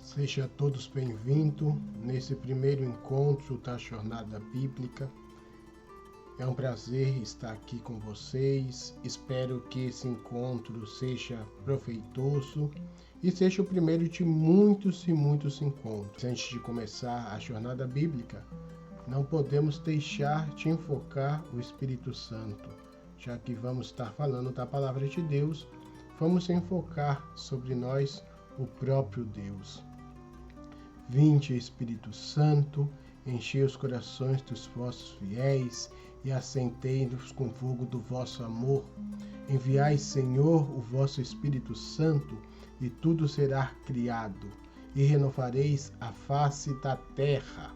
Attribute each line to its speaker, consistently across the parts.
Speaker 1: Sejam todos bem-vindos nesse primeiro encontro da Jornada Bíblica. É um prazer estar aqui com vocês. Espero que esse encontro seja proveitoso e seja o primeiro de muitos e muitos encontros. Antes de começar a Jornada Bíblica, não podemos deixar de enfocar o Espírito Santo. Já que vamos estar falando da Palavra de Deus, vamos enfocar sobre nós o próprio Deus. Vinde, Espírito Santo, enchei os corações dos vossos fiéis e acendei-nos com fogo do vosso amor. Enviai, Senhor, o vosso Espírito Santo, e tudo será criado, e renovareis a face da terra.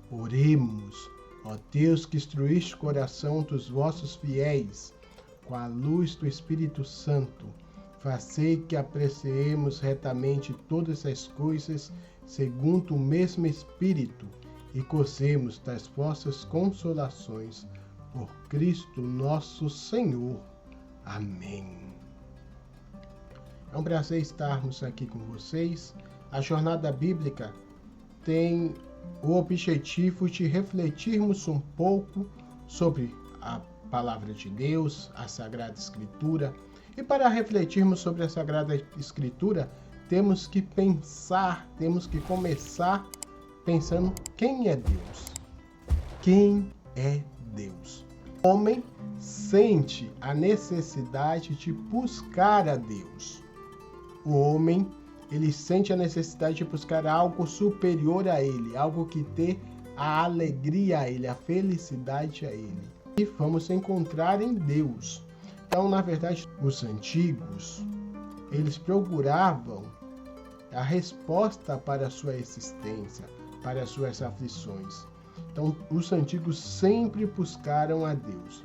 Speaker 1: Oremos, ó Deus, que instruíste o coração dos vossos fiéis, com a luz do Espírito Santo. Fazei que apreciemos retamente todas as coisas segundo o mesmo Espírito e gozemos das vossas consolações. Por Cristo nosso Senhor. Amém. É um prazer estarmos aqui com vocês. A Jornada Bíblica tem o objetivo de refletirmos um pouco sobre a Palavra de Deus, a Sagrada Escritura. E para refletirmos sobre a Sagrada Escritura, temos que começar pensando quem é Deus. Quem é Deus? O homem sente a necessidade de buscar a Deus. O homem, ele sente a necessidade de buscar algo superior a ele, algo que dê a alegria a ele, a felicidade a ele. E vamos encontrar em Deus. Então, na verdade, os antigos, eles procuravam a resposta para a sua existência, para as suas aflições. Então, os antigos sempre buscaram a Deus.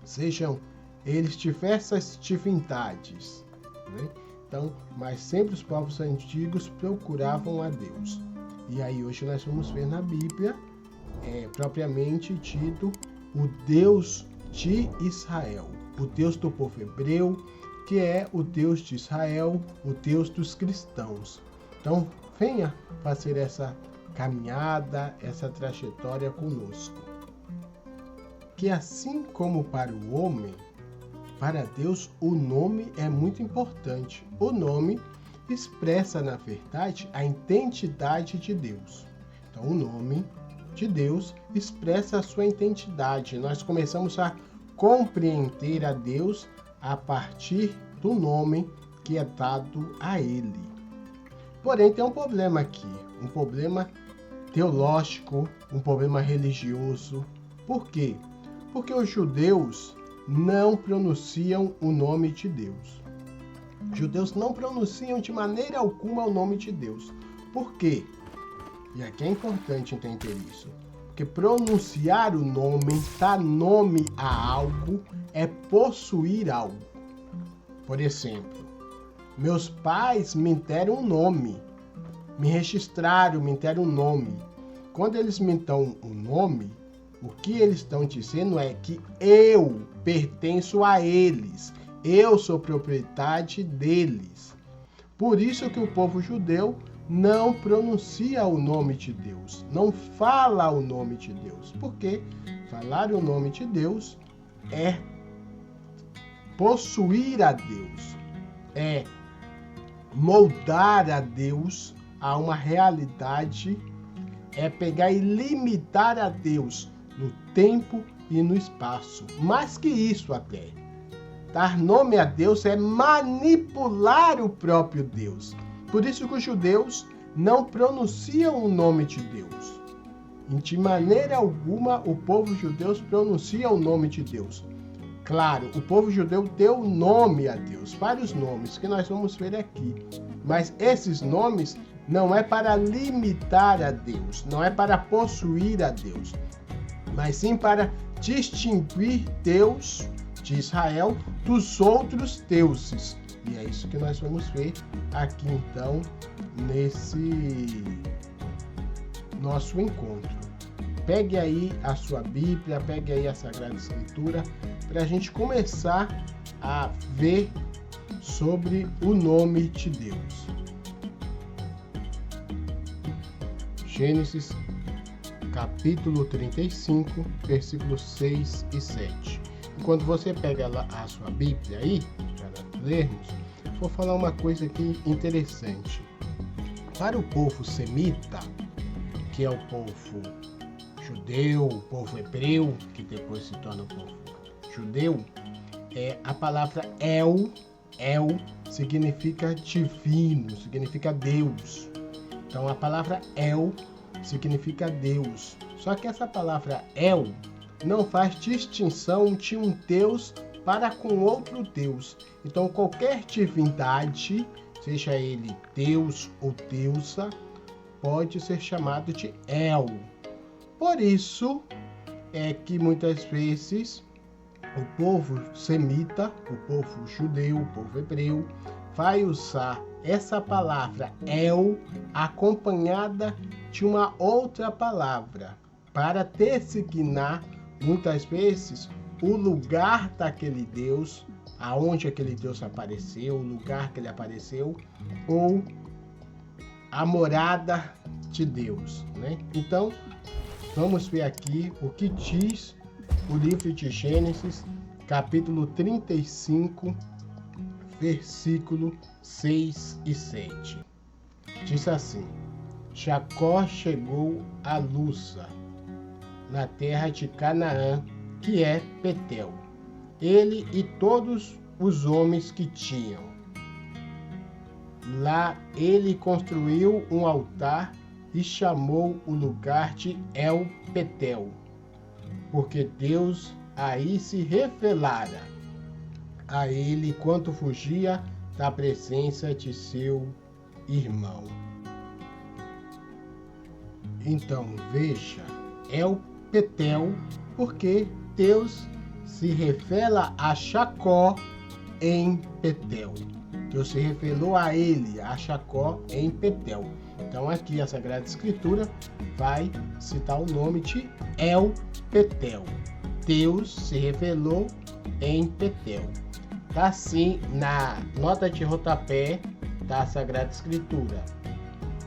Speaker 1: Sejam eles diversas divindades, né? Então, mas sempre os povos antigos procuravam a Deus. E aí hoje nós vamos ver na Bíblia, propriamente dito, o Deus de Israel. O Deus do povo hebreu, que é o Deus de Israel, o Deus dos cristãos. Então, venha fazer essa caminhada, essa trajetória conosco. Que assim como para o homem, para Deus o nome é muito importante. O nome expressa, na verdade, a identidade de Deus. Então, o nome de Deus expressa a sua identidade. Nós começamos a compreender a Deus a partir do nome que é dado a Ele. Porém, tem um problema aqui, um problema teológico, um problema religioso. Por quê? Porque os judeus não pronunciam o nome de Deus. Os judeus não pronunciam de maneira alguma o nome de Deus. Por quê? E aqui é importante entender isso. Porque pronunciar o nome, dar nome a algo, é possuir algo. Por exemplo, meus pais me deram um nome, me registraram, me deram um nome. Quando eles me dão um nome, o que eles estão dizendo é que eu pertenço a eles, eu sou propriedade deles. Por isso que o povo judeu não pronuncia o nome de Deus, não fala o nome de Deus, porque falar o nome de Deus é possuir a Deus, é moldar a Deus a uma realidade, é pegar e limitar a Deus no tempo e no espaço. Mais que isso até, dar nome a Deus é manipular o próprio Deus. Por isso que os judeus não pronunciam o nome de Deus. E de maneira alguma o povo judeu pronuncia o nome de Deus. Claro, o povo judeu deu nome a Deus, vários nomes que nós vamos ver aqui. Mas esses nomes não é para limitar a Deus, não é para possuir a Deus, mas sim para distinguir Deus de Israel dos outros deuses. E é isso que nós vamos ver aqui então, nesse nosso encontro. Pegue aí a sua Bíblia, pegue aí a Sagrada Escritura, para a gente começar a ver sobre o nome de Deus. Gênesis, capítulo 35, versículos 6 e 7. E quando você pega a sua Bíblia aí, para lermos, vou falar uma coisa aqui interessante. Para o povo semita, que é o povo judeu, o povo hebreu, que depois se torna o povo judeu, a palavra El significa divino, significa Deus. Então a palavra El significa Deus. Só que essa palavra El não faz distinção de um Deus para com outro Deus. Então qualquer divindade, seja ele Deus ou deusa, pode ser chamado de El. Por isso é que muitas vezes o povo semita, o povo judeu, o povo hebreu, vai usar essa palavra El acompanhada de uma outra palavra para designar muitas vezes o lugar daquele Deus, aonde aquele Deus apareceu, o lugar que ele apareceu, ou a morada de Deus, né? Então, vamos ver aqui o que diz o livro de Gênesis, capítulo 35, versículo 6 e 7. Diz assim: Jacó chegou a Luza, na terra de Canaã, que é Betel, ele e todos os homens que tinham. Lá ele construiu um altar e chamou o lugar de El Betel, porque Deus aí se revelara a ele enquanto fugia da presença de seu irmão. Então veja, El Betel, porque Deus se revela a Jacó em Betel. Deus se revelou a ele, a Jacó, em Betel. Então aqui a Sagrada Escritura vai citar o nome de El Betel. Deus se revelou em Betel. Está assim na nota de rodapé da Sagrada Escritura.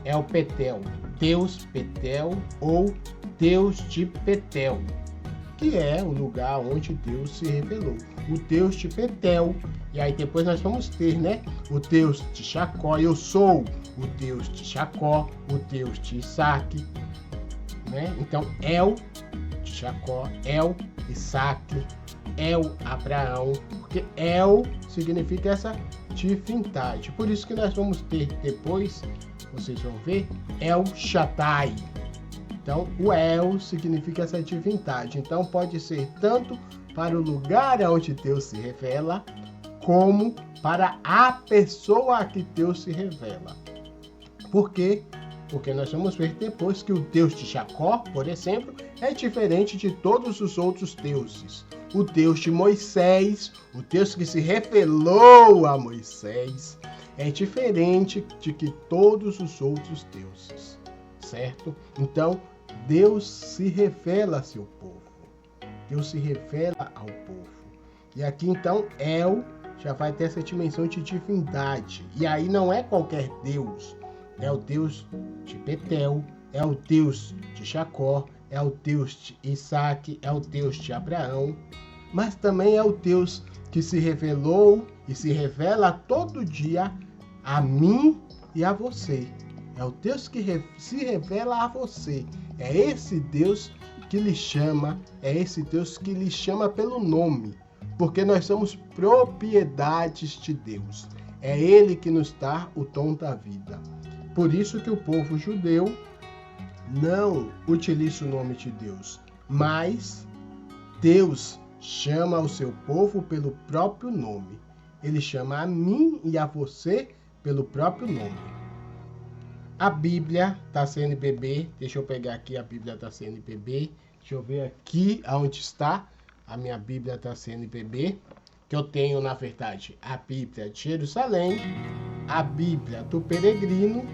Speaker 1: El Betel, Deus Betel ou Deus de Betel, que é o lugar onde Deus se revelou. O Deus de Betel. E aí depois nós vamos ter, né? O Deus de Jacó. Eu sou o Deus de Jacó, o Deus de Isaac, né? Então, El de Jacó, El Isaac, El Abraão, porque El significa essa divindade. Por isso que nós vamos ter depois, vocês vão ver, El Shaddai. Então, o El significa essa divindade. Então, pode ser tanto para o lugar onde Deus se revela, como para a pessoa a que Deus se revela. Por quê? Porque nós vamos ver depois que o Deus de Jacó, por exemplo, é diferente de todos os outros deuses. O Deus de Moisés, o Deus que se revelou a Moisés, é diferente de que todos os outros deuses, certo? Então, Deus se revela a seu povo. Deus se revela ao povo. E aqui, então, El já vai ter essa dimensão de divindade. E aí não é qualquer Deus. É o Deus de Betel, é o Deus de Jacó, é o Deus de Isaac, é o Deus de Abraão. Mas também é o Deus que se revelou e se revela todo dia a mim e a você. É o Deus que se revela a você. É esse Deus que lhe chama, é esse Deus que lhe chama pelo nome. Porque nós somos propriedades de Deus. É Ele que nos dá o dom da vida. Por isso que o povo judeu não utiliza o nome de Deus, mas Deus chama o seu povo pelo próprio nome. Ele chama a mim e a você pelo próprio nome. A Bíblia da CNBB, deixa eu pegar aqui a Bíblia da CNBB, deixa eu ver aqui aonde está a minha Bíblia da CNBB, que eu tenho, na verdade, a Bíblia de Jerusalém, a Bíblia do Peregrino,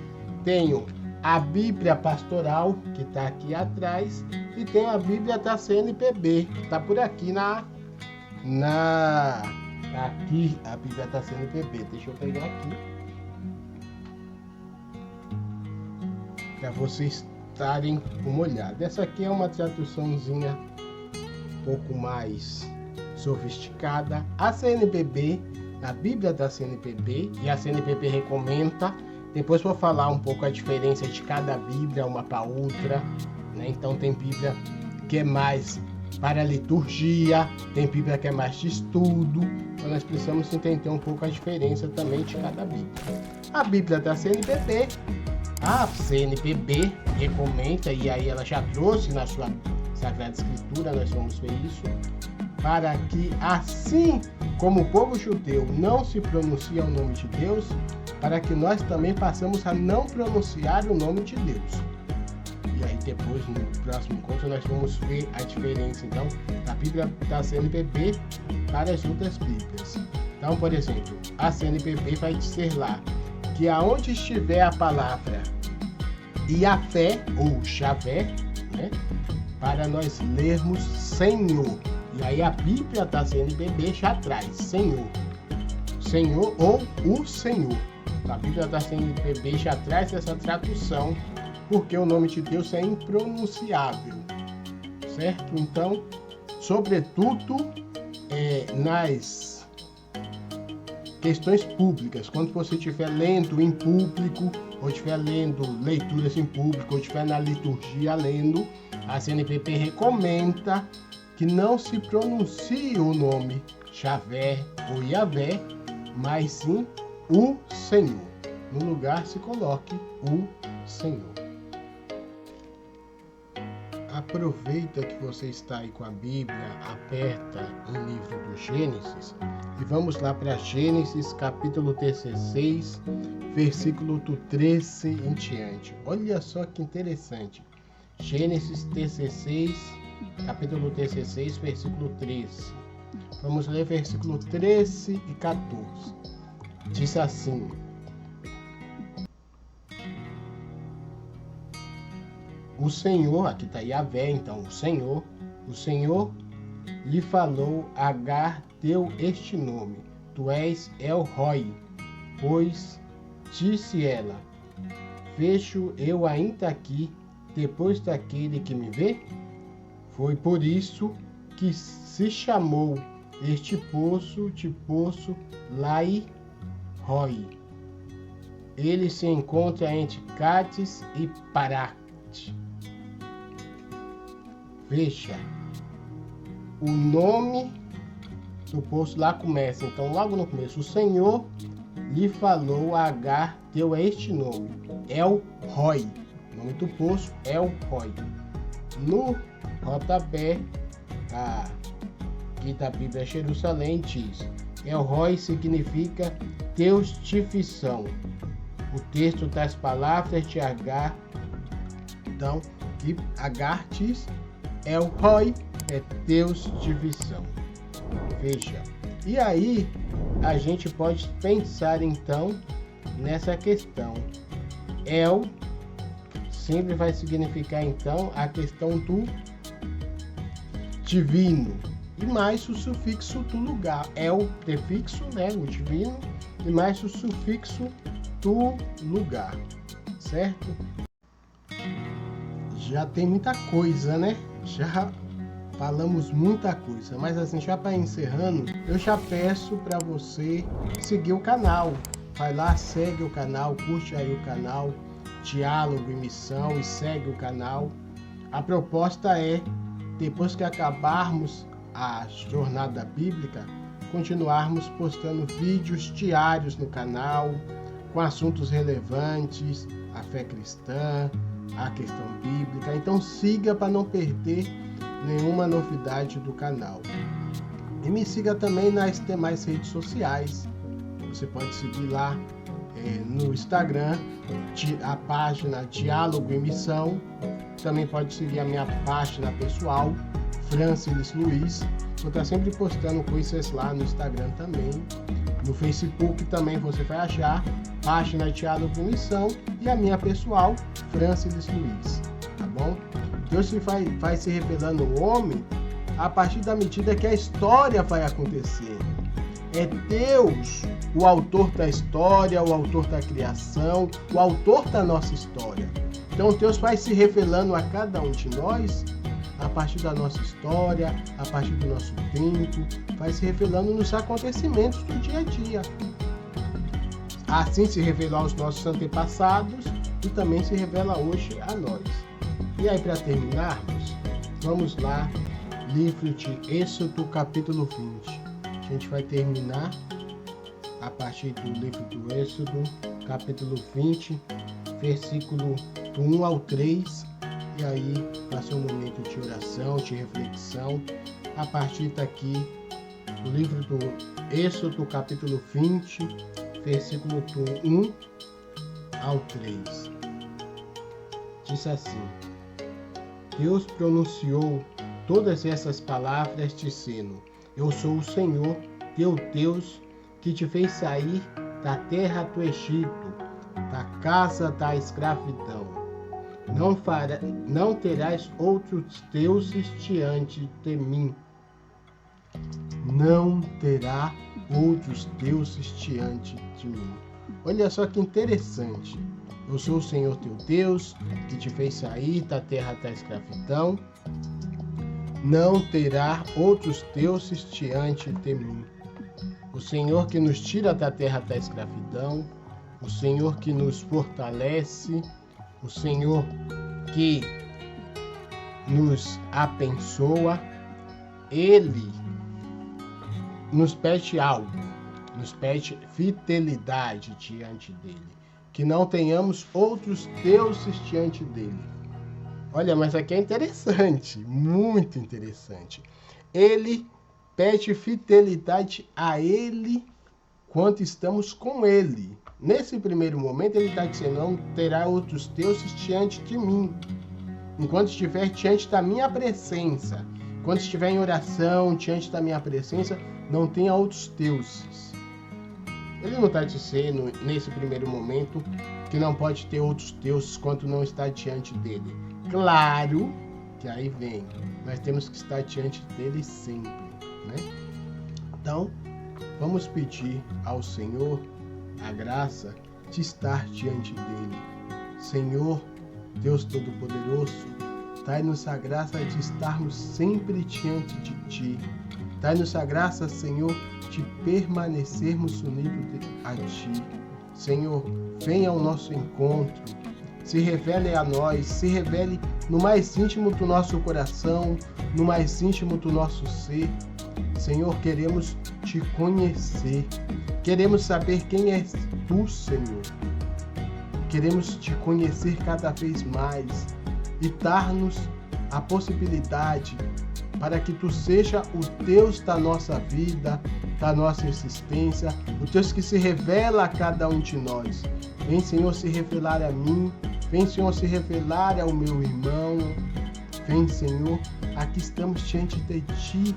Speaker 1: tenho a Bíblia Pastoral, que está aqui atrás, e tenho a Bíblia da CNBB, que está por aqui aqui a Bíblia da CNBB. Deixa eu pegar aqui, para vocês darem uma olhada. Essa aqui é uma traduçãozinha um pouco mais sofisticada. A CNBB, a Bíblia da CNBB, e a CNBB recomenda. Depois vou falar um pouco a diferença de cada Bíblia, uma para outra, né? Então tem Bíblia que é mais para liturgia, tem Bíblia que é mais de estudo, então nós precisamos entender um pouco a diferença também de cada Bíblia. A Bíblia da CNBB, a CNBB recomenda, e aí ela já trouxe na sua Sagrada Escritura, nós vamos ver isso, para que assim como o povo judeu não se pronuncia o nome de Deus, para que nós também passemos a não pronunciar o nome de Deus. E aí depois, no próximo encontro, nós vamos ver a diferença, então, da Bíblia da CNBB para as outras Bíblias. Então, por exemplo, a CNBB vai dizer lá que aonde estiver a palavra Yahvé ou Javé, né, para nós lermos Senhor. E aí a Bíblia da CNBB já traz Senhor. Senhor ou o Senhor. A Bíblia da CNBB já traz essa tradução, porque o nome de Deus é impronunciável, certo? Então, sobretudo nas questões públicas, quando você estiver lendo em público, ou estiver lendo leituras em público, ou estiver na liturgia lendo, a CNBB recomenda que não se pronuncie o nome Javé ou Yahvé, mas sim o Senhor. No lugar se coloque o Senhor. Aproveita que você está aí com a Bíblia aberta no livro do Gênesis e vamos lá para Gênesis capítulo 16, versículo do 13 em diante. Olha só que interessante. Gênesis 16, capítulo 16, versículo 13. Vamos ler versículo 13 e 14. Diz assim: o Senhor, aqui está Yahvé, então o Senhor lhe falou: Agar deu este nome, tu és El Roi, pois disse ela: vejo eu ainda aqui, depois daquele que me vê? Foi por isso que se chamou este poço de poço Lai Roi. Ele se encontra entre Cádiz e Parate. Veja, o nome do poço lá começa, então logo no começo, o Senhor lhe falou a Agar, deu este nome, El Roi. O nome do poço é El Roi. No rodapé aqui da Bíblia Jerusalém diz: El Roi significa Deus de visão. O texto das palavras de Agar, então, que Agar diz: El Roi é Deus de visão. Veja. E aí a gente pode pensar então nessa questão. El sempre vai significar então a questão do divino. E mais o sufixo do lugar. É o prefixo, né, o divino, e mais o sufixo do lugar, certo? Já tem muita coisa, né? Já falamos muita coisa, mas assim, já para encerrando, eu já peço para você seguir o canal. Vai lá, segue o canal, curte aí o canal Diálogo e Missão e segue o canal. A proposta é, depois que acabarmos a jornada bíblica, continuarmos postando vídeos diários no canal com assuntos relevantes, a fé cristã, a questão bíblica. Então siga para não perder nenhuma novidade do canal. E me siga também nas demais redes sociais. Você pode seguir lá no Instagram a página Diálogo e Missão. Também pode seguir a minha página pessoal, Francis Luiz. Eu estou sempre postando coisas lá no Instagram também. No Facebook também você vai achar página Diálogo e Missão e a minha pessoal, Francis Luiz. Tá bom? Deus vai se revelando ao homem a partir da medida que a história vai acontecendo. É Deus o autor da história, o autor da criação, o autor da nossa história. Então Deus vai se revelando a cada um de nós a partir da nossa história, a partir do nosso tempo, vai se revelando nos acontecimentos do dia a dia. Assim se revelou aos nossos antepassados e também se revela hoje a nós. E aí, para terminarmos, vamos lá, livro de Êxodo, capítulo 20. A gente vai terminar a partir do livro do Êxodo, capítulo 20, versículo do 1 ao 3. E aí vai ser um momento de oração, de reflexão, a partir daqui do livro do Êxodo, capítulo 20, versículo do 1 ao 3. Diz assim: Deus pronunciou todas essas palavras dizendo: Eu sou o Senhor, teu Deus, que te fez sair da terra do Egito, da casa da escravidão. Não terás outros deuses diante de mim. Não terá outros deuses diante de mim. Olha só que interessante. Eu sou o Senhor teu Deus, que te fez sair da terra da escravidão. Não terá outros deuses diante de mim. O Senhor que nos tira da terra da escravidão, o Senhor que nos fortalece, o Senhor que nos abençoa, Ele nos pede algo, nos pede fidelidade diante dele, que não tenhamos outros deuses diante dele. Olha, mas aqui é interessante, muito interessante. Ele pede fidelidade a ele quando estamos com ele. Nesse primeiro momento ele está dizendo: não terá outros deuses diante de mim. Enquanto estiver diante da minha presença, quando estiver em oração diante da minha presença, não tenha outros deuses. Ele não está dizendo nesse primeiro momento que não pode ter outros deuses quando não está diante dele. Claro que aí vem, nós temos que estar diante dele sempre, né? Então, vamos pedir ao Senhor a graça de estar diante dele. Senhor, Deus Todo-Poderoso, dai-nos a graça de estarmos sempre diante de ti. Dai-nos a graça, Senhor, de permanecermos unidos a ti. Senhor, venha ao nosso encontro, se revele a nós, se revele no mais íntimo do nosso coração, no mais íntimo do nosso ser. Senhor, queremos te conhecer, queremos saber quem és tu, Senhor. Queremos te conhecer cada vez mais e dar-nos a possibilidade para que tu seja o Deus da nossa vida, da nossa existência, o Deus que se revela a cada um de nós. Vem, Senhor, se revelar a mim, vem, Senhor, se revelar ao meu irmão. Vem, Senhor, aqui estamos diante de ti,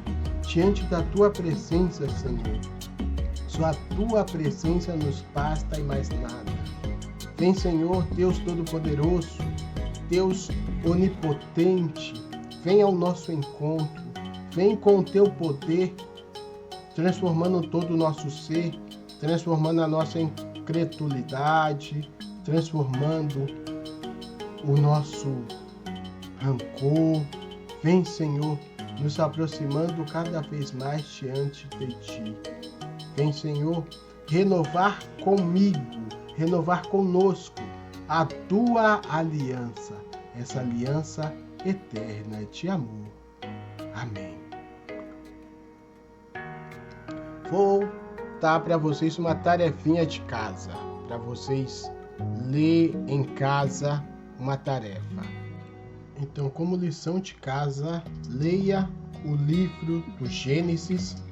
Speaker 1: diante da tua presença, Senhor. Só a tua presença nos basta e mais nada. Vem, Senhor, Deus Todo-Poderoso, Deus Onipotente, vem ao nosso encontro, vem com o teu poder, transformando todo o nosso ser, transformando a nossa incredulidade, transformando o nosso rancor. Vem, Senhor, nos aproximando cada vez mais diante de ti. Vem, Senhor, renovar comigo, renovar conosco a tua aliança, essa aliança eterna de amor. Amém. Vou dar para vocês uma tarefinha de casa, para vocês ler em casa uma tarefa. Então, como lição de casa, leia o livro do Gênesis,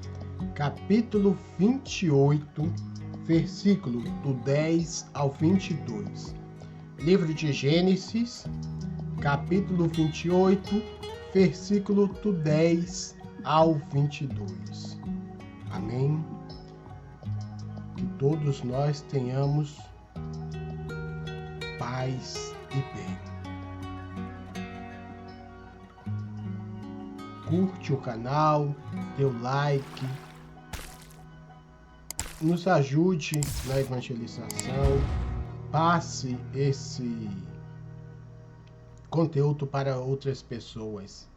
Speaker 1: capítulo 28, versículo do 10 ao 22. Livro de Gênesis, capítulo 28, versículo do 10 ao 22. Amém? Que todos nós tenhamos paz e bem. Curte o canal, dê o like, nos ajude na evangelização, passe conteúdo para outras pessoas.